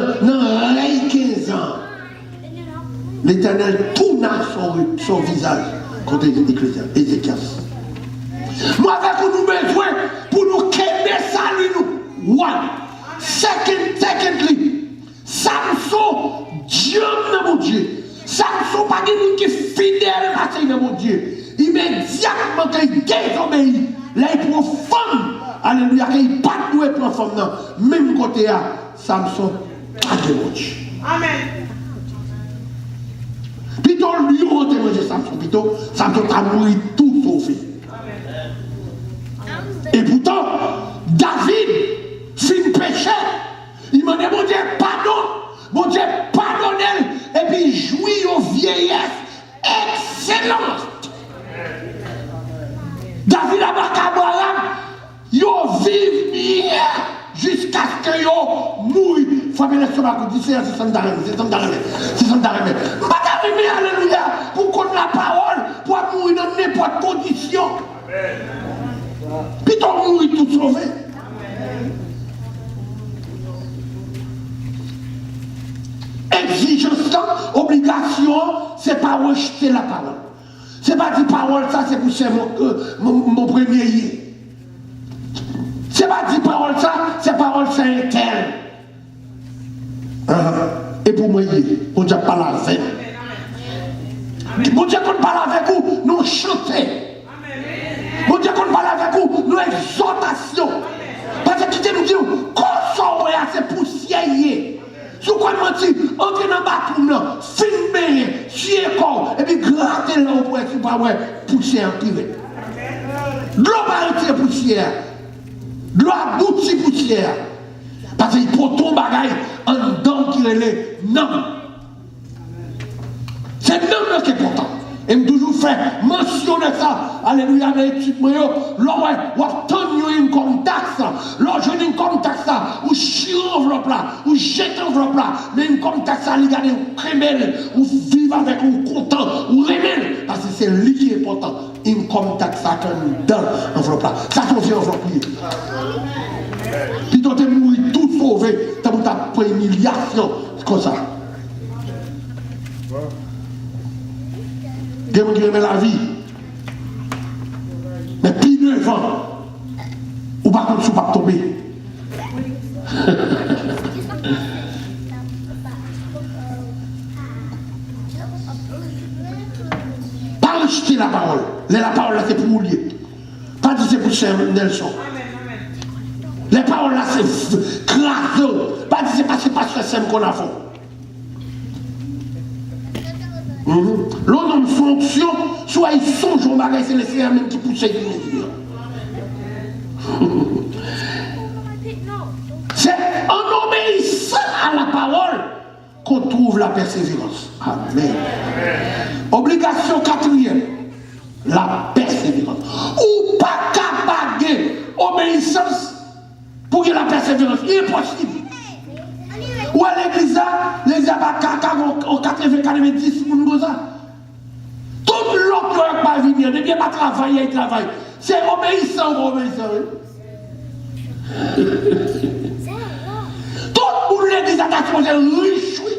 15 ans, l'Éternel tourna son visage contre Ézéchias. Nous avons besoin pour nous qu'aimer salut nous. One. Secondly, Samson, Dieu de mon Dieu. Samson, pas de monde qui est fidèle à mon Dieu. Immédiatement, quand il désobéit, là il prend femme. Alléluia, quand il pas doué pour femme, non. Même côté là, Samson, pas de mon Dieu. Amen. Plutôt lui, on te manger Samson. Plutôt, Samson a mouru tout sauvé. Et pourtant, David, fin péché, il m'a dit, mon Dieu, pardon, mon Dieu, pardonnez, et puis jouit aux vieillesses excellentes. David a pas yo vive bien jusqu'à ce que yo mouille. Faut bien l'estomac, c'est ça d'arrêt, c'est ça d'arrêt, c'est ça d'arrêt. Pas d'arriver, alléluia, pour qu'on la parole, pour mourir dans n'importe condition. Puis on mourit tout sauvé. Exigence, obligation, c'est pas rejeter la parole. C'est pas dire parole, ça c'est pour mon premier yé. C'est pas dire parole, ça c'est parole, c'est interne. Et pour moi, on ne parle avec vous. Mon Dieu, qu'on parle avec vous, nous chanter. Mon Dieu, qu'on parle avec vous, nous exhortation. Parce que nous disons, consommer à ces poussières. passer là où tu pas ouais poussière pirée. De l'eau pas retirer poussière. De l'eau abouti poussière. Parce qu'il faut ton bagage en dedans qui est non. C'est non qui est important. Et me toujours fait mentionner ça. Alléluia, dans l'étude, là, on obtient une contact, là, je dis une contact, ou chire enveloppe là, ou jette enveloppe là, mais une contact, ça, il garde, ou crémel, ou vivre avec, ou content, ou remel, parce que c'est lui qui est important. Une contact, ça, dans l'enveloppe là. Ça, c'est une enveloppe là. Puis, tu es mourir tout sauvé, tu as pris une humiliation, c'est comme ça. Des gens qui aiment la vie. Mais puis devant, ou pas comme si vous ne pas tomber. Pas rejeter la parole. La parole là c'est pour vous lier. Pas dire c'est pour cher Nelson. Les paroles là c'est craseux. Pas dire c'est pas cher qu'on a fait. L'on a une fonction, soit ils sont au bagage, c'est le Seigneur même qui pousse les c'est en obéissant à la parole qu'on trouve la persévérance. Amen. Obligation quatrième, la persévérance. Ou pas capable d'obéissance pour que la persévérance, il est possible. Ou à l'église, les abakaka ont 90 pour nous. Tout l'autre qui n'a pas venir, ne vient pas travailler, il travaille. C'est obéissant ou obéissant. Tout le monde l'église a été riche, oui.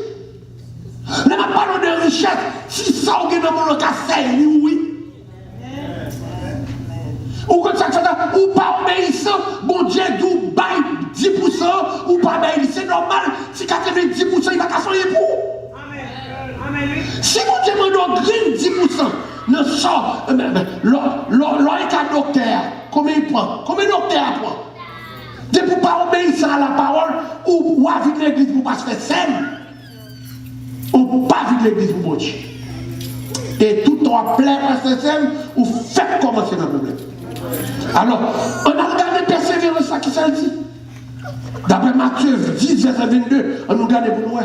Là, on parle de richesse. Si ça, on est dans mon cas, c'est oui. Ou comme ça, ou pas obéissant, bon Dieu, d'où bail 10%, ou pas obéissant, c'est normal, si 90%, il va casser les pour. Amen. Si vous demandez green 10%, ne sort, l'un docteur, combien il prend? Combien de docteur prend? De pour pas obéir à la parole, ou à vivre l'église pour pas se faire scène, ou pas vivre l'église pour Dieu. Et tout en plein à cette scène, ou faites commencer le problème. Alors, on a regardé persévérance, ça qui ça dit. D'après Matthieu 10, verset 22, on nous regarde pour nous.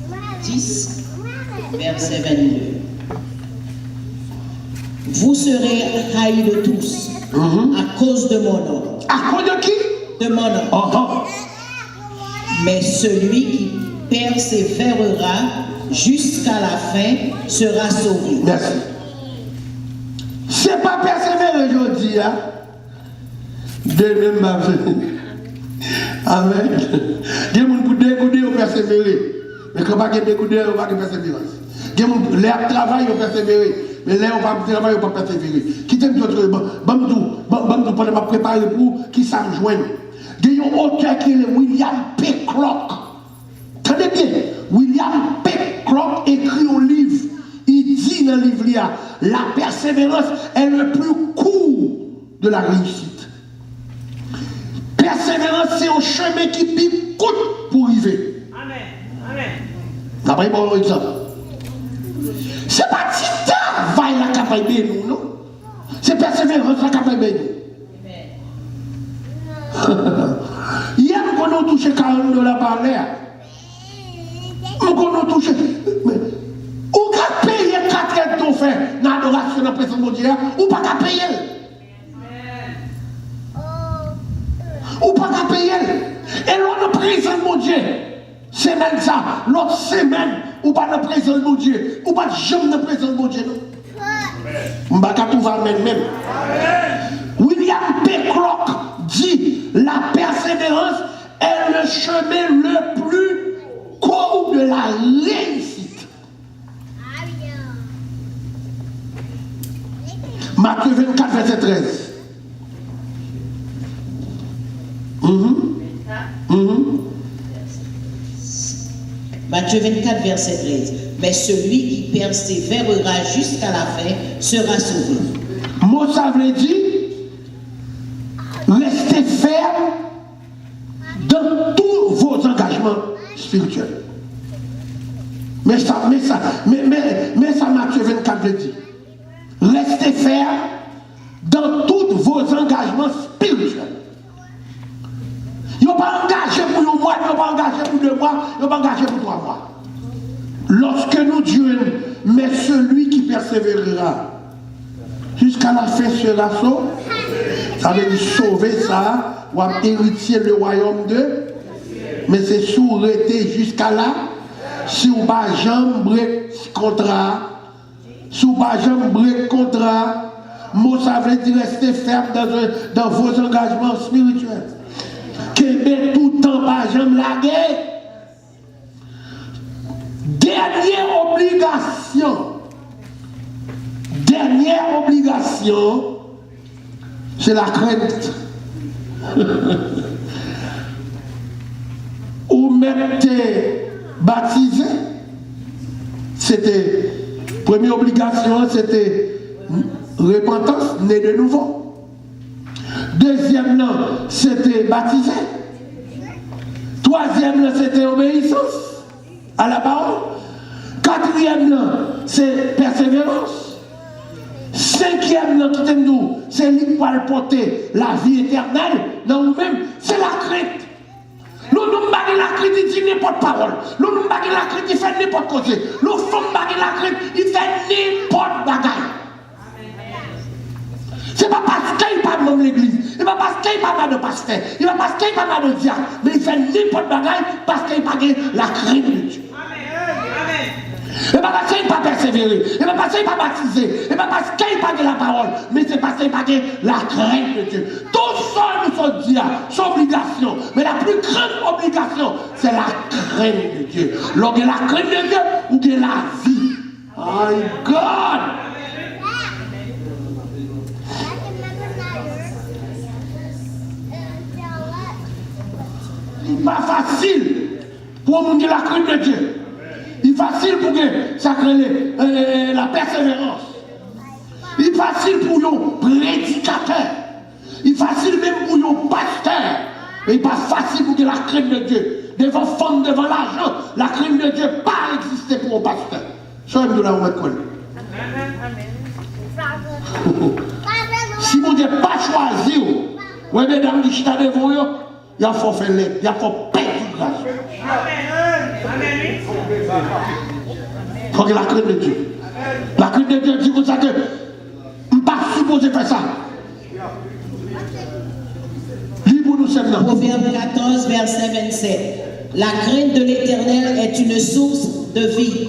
Matthieu 10, verset 22. Vous serez haïs de tous à cause de mon nom. À cause de qui? De mon nom. Mais celui qui persévérera jusqu'à la fin sera sauvé. Merci. C'est pas persévérer aujourd'hui, hein? De même ma vie. Amen. Il y a des gens qui découdent ou persévérer. Mais quand on ne découdent, on ne va pas persévérer. Il y a des gens qui travaillent ou persévérer. Mais là, on ne va pas travailler ou pas persévérer. Qui t'aime toi, Bamdou, pour me préparer pour qui ça me joigne. Il y a un auteur qui est William P. Clark. Tenez bien, William P. Clark écrit un livre. Il dit dans le livre, la persévérance est le plus court de la réussite. Persévérance, c'est un chemin qui pique coûte pour arriver. Amen. D'après mon exemple. C'est pas si travail la capable de nous, non? C'est persévérance la capable de nous. Hier, nous avons touché $40 par l'air. Nous avons touché. Ou qu'à payer 4 aides qu'on fait dans l'adoration de la présence de Dieu, ou pas qu'à payer. Ou pas qu'à payer. Et l'on a présence de Dieu. Semaine ça, l'autre semaine, ou pas de présence de Dieu, ou pas de jamais de présence de Dieu. On va tout va même. William P. Clark dit la persévérance est le chemin le plus court de la réussite. Matthieu 24, verset 13. Matthieu 24, verset 13. Mais celui qui persévérera jusqu'à la fin sera sauvé. Moi, ça veut dire rester ferme engagement spirituel. Mais ça, Matthieu 24 veut dire. Restez ferme dans tous vos engagements spirituels. Ils n'ont pas engagé pour un mois, ils n'ont pas engagé pour 2 mois, ils n'ont pas engagé pour 3 mois. Lorsque nous Dieu, mais celui qui persévérera jusqu'à la fin sera sauvé. Ça veut dire sauver ça, ou héritier le royaume de. Mais c'est sous-rété jusqu'à là. Si vous n'avez jamais break contrat, si vous n'avez jamais break contrat, moi ça veut dire rester ferme dans vos engagements spirituels. Que tout le temps pas jamais laguer. Dernière obligation, c'est la crainte. Ou même t'es baptisé, c'était, première obligation, c'était repentance, né de nouveau. Deuxième, c'était baptisé. Troisième, c'était obéissance à la parole. Quatrième, c'est persévérance. Cinquième, c'est lui pour porter la vie éternelle dans nous-mêmes, c'est la crainte. Nous nous baguons la crainte, il dit n'importe parole. Nous nous baguons la crainte, il fait n'importe quoi. Nous faisons baguer la crainte, il fait n'importe bagaille. C'est pas parce qu'il parle de l'église, c'est pas parce qu'il parle de pasteur, c'est pas parce qu'il parle de diable, mais il fait n'importe bagaille parce qu'il parle la crainte de Dieu. Et pas parce qu'il n'a pas persévéré, et pas parce qu'il n'a pas baptisé, et pas parce qu'il n'a pas de la parole, mais c'est parce qu'il n'a pas de la crainte de Dieu. Tout ça, nous sommes dit, c'est obligation. Mais la plus grande obligation, c'est la crainte de Dieu. Lorsque la crainte de Dieu, ou de la vie. My God! Il n'est pas facile pour nous dire la crainte de Dieu. Il est facile pour que ça crée la persévérance. Il est facile pour nos prédicateurs. Il est facile même pour nos pasteurs. Mais il n'est pas facile pour que la crainte de Dieu, devant femme, devant l'argent, la crainte de Dieu n'a pas existé pour un pasteur. Ça, nous l'avons reconnu. Si vous n'avez pas choisi, oui, mesdames, qui sont devant vous, il faut faire l'aide, il faut payer grâce. Il faut que la crainte de Dieu. La crainte de Dieu dit comme ça que je ne suis pas supposé faire ça. Proverbe 14, verset 27. La crainte de l'Éternel est une source de vie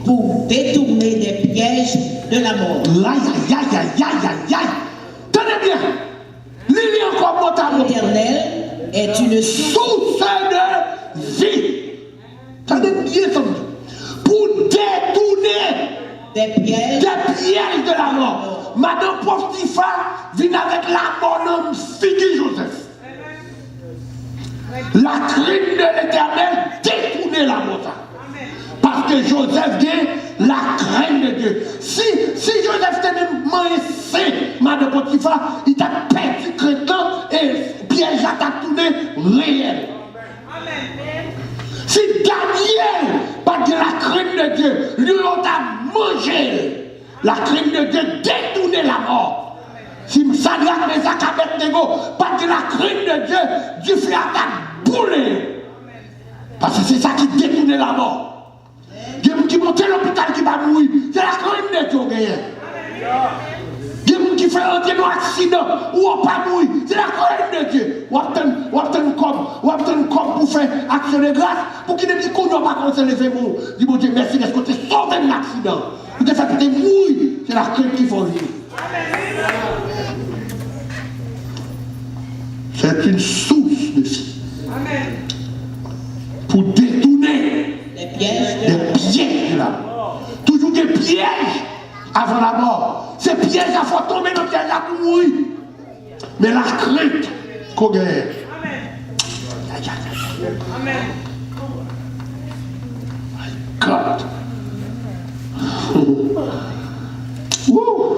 pour détourner des pièges de la mort. Tenez bien. Lisez encore mon tableau. L'Éternel est une source de vie. Tenez bien ça. Pour détourner des pièges de la mort. Madame Potiphar vient avec la bonhomme fille Joseph. La crainte de l'Éternel détournait la mort. Parce que Joseph dit la crainte de Dieu. Si Joseph était maïsé, Madame Potiphar, il t'a perdu crétin et piège à t'a tourné réel. Si Daniel, pas de la crainte de Dieu, lui on t'a mangé, la crainte de Dieu détournait la mort. Si Sadrach, Mesach, Abednego, pas de la crainte de Dieu, Dieu fait à ta boule. Parce que c'est ça qui détournait la mort. Il y a des gens qui montent à l'hôpital qui va mourir. C'est la crainte de Dieu qui gagne. Il y a des gens qui font un accident ou on pas mourir. C'est la crainte de Dieu. Ou obtenir comme pour faire action de grâce pour qu'il ne dise qu'on n'a pas commencé à lever mon. Dis mon Dieu, merci parce que tu es sauvé de l'accident. Tu t'es fait que tu mourir. C'est la crainte qu'il faut vivre. C'est une source de vie. Amen. Pour détourner des pièges de la mort. Toujours des pièges avant la mort. Ces pièges, il faut tomber dans le piège pour mourir. Mais la crainte qu'on gagne. Amen. God. Woo.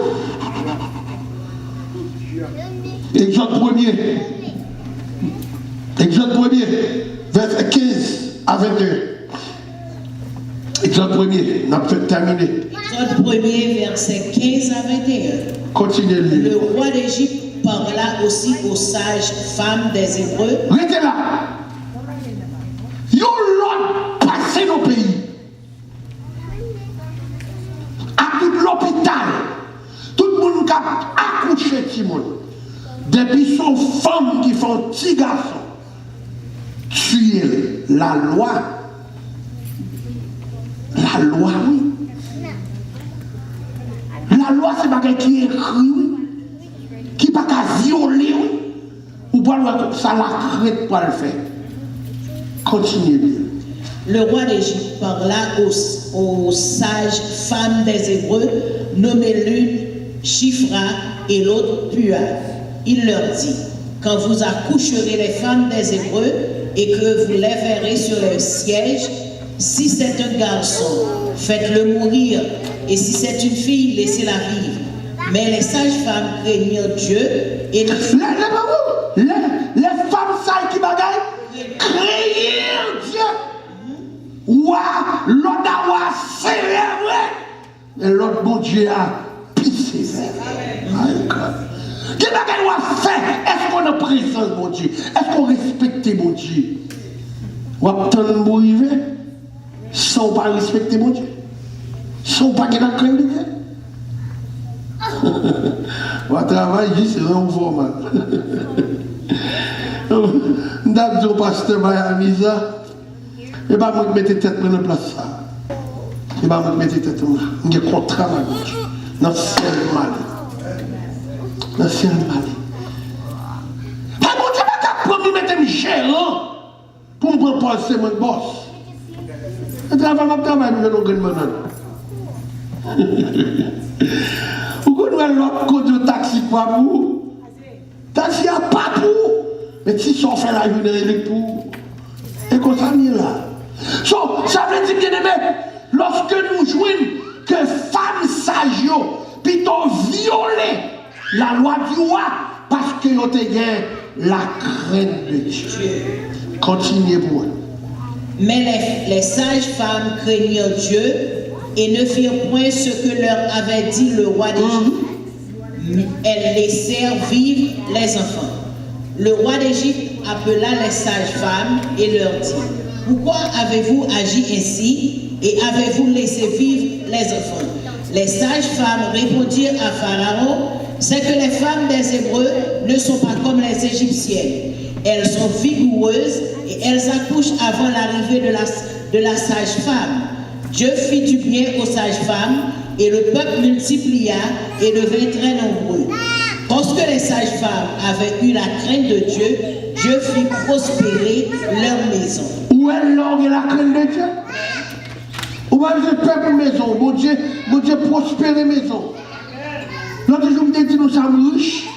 Exode 1er, verset 15 21. Exode 1er, on a peut-être terminé. Exode 1er, verset 15 à 21. Continuez le Le roi d'Égypte parla aussi aux sages femmes des Hébreux. Restez là. Yo l'autre passé nos pays. À tout l'hôpital. Tout le monde qui a accouché de monde. Depuis son femme qui font petit garçon. Tuer la loi. La loi, oui. La loi, c'est pas qui est écrit, oui. Qui pas qu'à violer, oui. Ou pas ça la crête pour le faire. Continuez bien. Le roi d'Égypte parla aux sages femmes des Hébreux, nommées l'une Shifra et l'autre Pua. Il leur dit, quand vous accoucherez les femmes des Hébreux et que vous les verrez sur le siège, si c'est un garçon, faites-le mourir, et si c'est une fille, laissez-la vivre. Mais les sages-femmes craignirent Dieu et ne... Les femmes sages qui bagaillent, craignirent Dieu. Ouah, l'autre a célébré. Et l'autre, bon Dieu, a pissé. Qui bagaille a fait? Est-ce qu'on a présence, mon Dieu? Est-ce qu'on respecte, mon Dieu? Ou attendre pour arriver sans pas respecter, mon Dieu? Sans pas qu'il y ait la crainte de Dieu? On travaille juste en format. Nous au pasteur Bayamiza. Et pas moi mettre tête dans la place ça. Et pas moi mettre tête là. Il y a contrat ma gauche. Dans ciel mal. Dans ciel mal. Pas mon Dieu pas promis mettre gérant pour me proposer mon boss. Je travaille dans le grand maintenant. Vous connaissez l'autre côté de taxi quoi pour? Taxi a pas pour. Mais si on fait la journée, il est pour. Et qu'on s'en est là. So, ça veut dire, bien aimé, lorsque nous jouons que femmes sages, plutôt violer la loi du roi, parce que nous avons la crainte de Dieu. Continuez pour eux. Mais les sages femmes craignirent Dieu et ne firent point ce que leur avait dit le roi d'Égypte. Elles laissèrent vivre les enfants. Le roi d'Égypte appela les sages femmes et leur dit, pourquoi avez-vous agi ainsi et avez-vous laissé vivre les enfants? Les sages femmes répondirent à Pharaon, c'est que les femmes des Hébreux ne sont pas comme les Égyptiennes. Elles sont vigoureuses et elles accouchent avant l'arrivée de la sage-femme. Dieu fit du bien aux sages-femmes et le peuple multiplia et devint très nombreux. Lorsque les sages-femmes avaient eu la crainte de Dieu, Dieu fit prospérer leur maison. Où est l'orgue et la crainte de Dieu? Où est le peuple maison? Mon Dieu prospérer maison. L'autre jour, je me dis, nous sommes riches.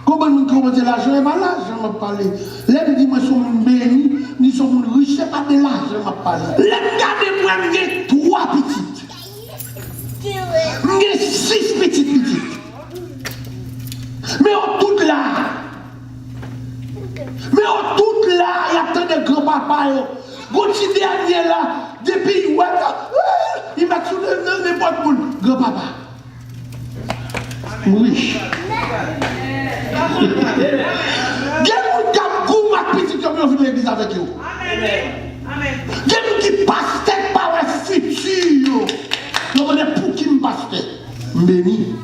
Comment nous commençons l'argent? Et pas l'argent, m'a parlé. Là, je dis, moi, nous sommes bénis, nous sommes riches, c'est pas de l'argent, m'a parlé. Là, regardez-moi, j'ai 3 petites. J'ai 6 petites. Mais en tout là, il y a tant de grands-papas. Petit dernier là, depuis, il m'a tout donné n'importe quoi. Grand-papa. Oui. Il y a des gens qui ont petit comme ils viennent l'église avec eux. Il y a des gens qui passent tête par le futur. Donc on est pour qui me passe tête. Béni.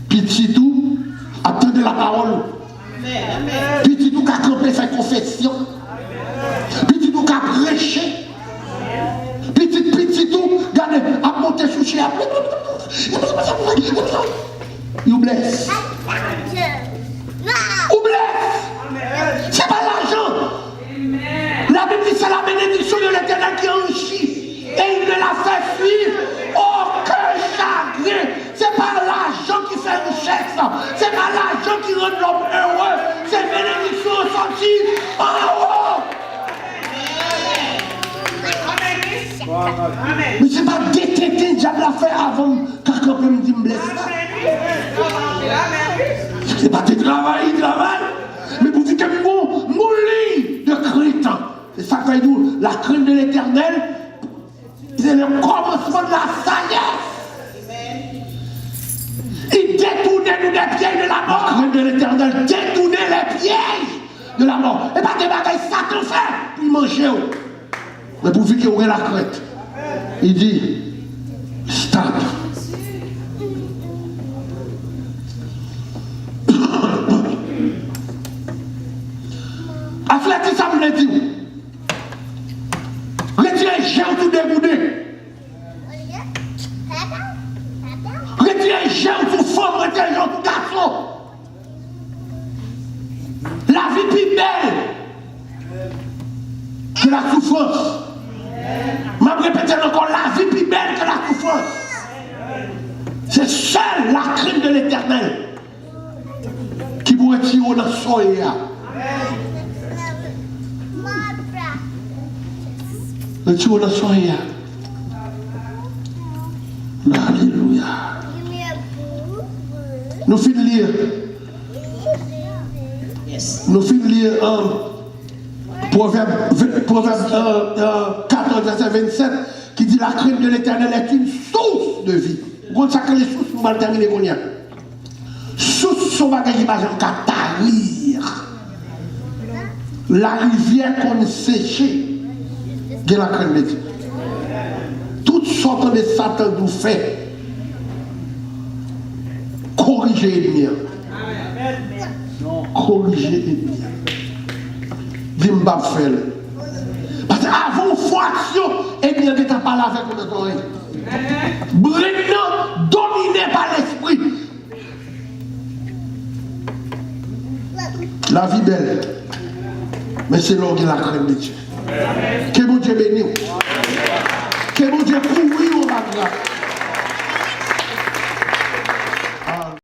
Petit tout, attendez la parole. Petit tout qui a campé faire confession. Petit tout qui a prêché. Petit tout, regardez, à monter sous chien. You bless. Ou bless. C'est pas l'argent. La Bible dit c'est la bénédiction de l'Éternel qui enrichit. Et il ne la fait fuir aucun chagrin. C'est pas l'argent qui fait richesse. C'est pas l'argent qui rend l'homme heureux. C'est bénédiction sortie en haut. Mais c'est pas détecter diable à faire avant quelqu'un peut me dire me blesse. C'est pas tes travail. Mais pour dire que mon lit de crainte. C'est ça que nous, la crainte de l'éternel, c'est le commencement de la sagesse. Il détournait nous des pièges de la mort. La crainte de l'éternel détournait les pièges de la mort. Et pas des bagailles Satan fait pour manger. Mais pour vivre qu'il y aurait la crainte. Il dit, stop. Athlétique, ça me dit. Retirez j'ai tout dégoûté. Retirez j'ai tout femme, retirez j'ai tout garçon. La vie plus belle que la souffrance. Je répète encore, la vie plus belle que la souffrance. C'est seule la crainte de l'éternel qui vous retire dans son soya. Retire dans son soya. Alléluia. Nous finissons de lire. Nous finissons de lire Proverbe 14, verset 27, qui dit la crainte de l'éternel est une source de vie. Vous savez que les sources, nous allons terminer qu'on y a. Source, sont bagages qui ne qu'à tarir. La rivière qu'on séchée, de la crainte de Dieu. Toutes sortes de Satan nous fait corriger l'ennemi. Corriger l'ennemi. Dis-moi faire. Parce qu'avant fraction, et bien que tu as parlé avec notre oreille. Maintenant, dominé par l'esprit. La vie belle. Mais c'est l'homme qui la crainte de Dieu. Que mon Dieu bénisse.